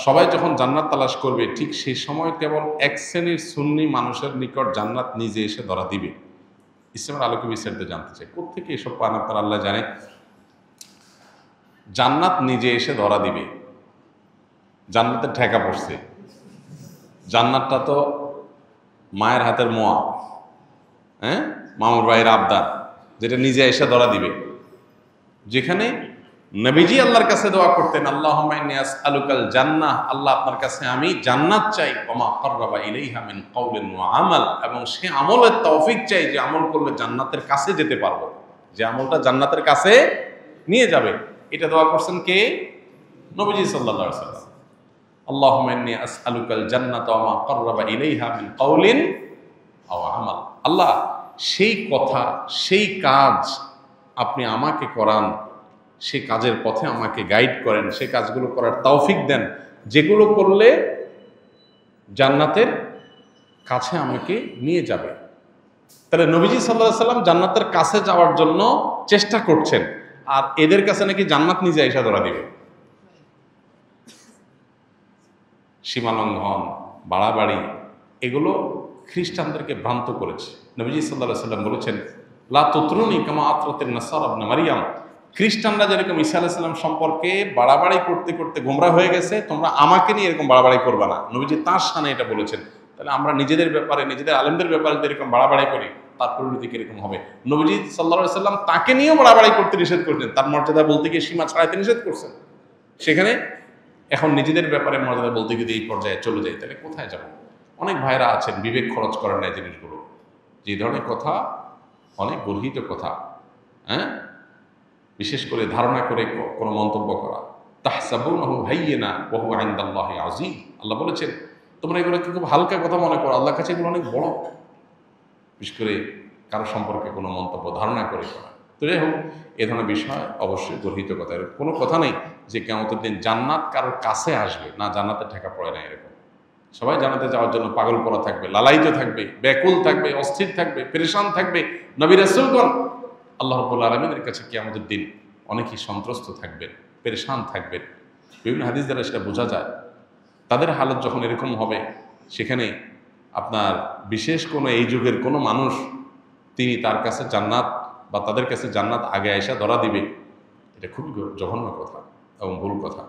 সবাই যখন জান্নাত তালাশ করবে ঠিক সেই সময় কেবল এক শ্রেণীর সুন্নি মানুষের নিকট জান্নাত নিজে এসে ধরা দিবে। ইসলামের আলোকে বিস্তারিত জানতে চাই, কোত্থেকে এসব পান আপনার আল্লাহ জানে। জান্নাত নিজে এসে ধরা দিবে, জান্নাতের ঠেকা পড়ছে। জান্নাতটা তো মায়ের হাতের মোয়া, হ্যাঁ, মামুর ভাইয়ের আবদার, যেটা নিজে এসে ধরা দিবে। যেখানে নবীজি আল্লাহর কাছে দোয়া করতেন, আল্লাহুম্মা ইন্নী আসআলুকাল জান্নাহ, আল্লাহ আপনার কাছে আমি জান্নাত চাই, ওমা কাররাবা ইলাইহা মিন কাউলিন ওয়া আমাল, এবং সে আমলের তৌফিক চাই যে আমল করলে জান্নাতের কাছে যেতে পারবো, যে আমলটা জান্নাতের কাছে নিয়ে যাবে। এটা দোয়া করছেন কে? নবীজি সাল্লাল্লাহু আলাইহি ওয়াসাল্লাম। আল্লাহুম্মা ইন্নী আসআলুকাল জান্নাতা ওয়া মা কাররাবা ইলাইহা মিন কাউলিন আও আমাল। আল্লাহ, সেই কথা, সেই কাজ আপনি আমাকে করান, সেই কাজের পথে আমাকে গাইড করেন, সেই কাজগুলো করার তৌফিক দেন যেগুলো করলে জান্নাতের কাছে আমাকে নিয়ে যাবে। তাহলে নবীজি সাল্লাল্লাহু আলাইহি ওয়াসাল্লাম জান্নাতের কাছে যাওয়ার জন্য চেষ্টা করছেন, আর এদের কাছে নাকি জান্নাত নিজে এসে ধরা দিবে। সীমালঙ্ঘন, বাড়াবাড়ি, এগুলো খ্রিস্টানদেরকে ভ্রান্ত করেছে। নবীজি সাল্লাল্লাহু আলাইহি ওয়াসাল্লাম বলেছেন, লা তুতরুনি কামা আতরাতিন নাসারা ইবনে মারইয়াম, খ্রিস্টানরা যেরকম ঈসা আলাইহিস সালাম সম্পর্কে বাড়াবাড়ি করতে করতে গোমরা হয়ে গেছে, তোমরা আমাকে নিয়ে এরকম বাড়াবাড়ি করবে না। নবীজি তাঁর শানে এটা বলেছেন। তাহলে আমরা নিজেদের ব্যাপারে, নিজেদের আলেমদের ব্যাপারে যদি এরকম বাড়াবাড়ি করি, তার পরিণতি কিরকম হবে? নবীজি সাল্লাল্লাহু আলাইহি ওয়াসাল্লাম তাকে নিয়েও বাড়াবাড়ি করতে নিষেধ করেছেন, তার মর্যাদা বলতে গিয়ে সীমা ছাড়াইতে নিষেধ করছেন। সেখানে এখন নিজেদের ব্যাপারে মর্যাদা বলতে গিয়ে এই পর্যায়ে চলে যায়, তাহলে কোথায় যাব? অনেক ভাইরা আছেন বিবেক খরচ করেন না এই জিনিসগুলো, যে ধরনের কথা, অনেক গর্হিত কথা, হ্যাঁ, বিশেষ করে ধারণা করে কোনো মন্তব্য করা। তাহসাবুনাহু হাইয়িনা ওয়া হুয়া ইনদাল্লাহি আযীম, আল্লাহ বলেছেন তোমরা এগুলোকে খুব হালকা কথা মনে করো, আল্লাহর কাছে এগুলো অনেক বড়। বিশেষ করে কারো সম্পর্কে কোনো মন্তব্য ধারণা করে করা। তো যাই হোক, এ ধরনের বিষয় অবশ্যই গর্হিত কথা। এর কোনো কথা নেই যে কিয়ামতের দিন জান্নাত কারোর কাছে আসবে না, জান্নাতে ঠেকা পড়ে না এরকম। সবাই জান্নাতে যাওয়ার জন্য পাগল করা থাকবে, লালায়িত থাকবে, ব্যাকুল থাকবে, অস্থির থাকবে, পেরেশান থাকবে। নবী রাসূলগণ আল্লাহ রাব্বুল আলামিনের কাছে কিয়ামতের দিন অনেকেই সন্ত্রস্ত থাকবেন, পেরেশান থাকবেন। বিভিন্ন হাদিস দ্বারা সেটা বোঝা যায়। তাদের হালত যখন এরকম হবে, সেখানে আপনার বিশেষ কোনো এই যুগের কোনো মানুষ তিনি তার কাছে জান্নাত বা তাদের কাছে জান্নাত আগে আয়সা ধরা দিবে, এটা খুবই জঘন্য কথা এবং ভুল কথা।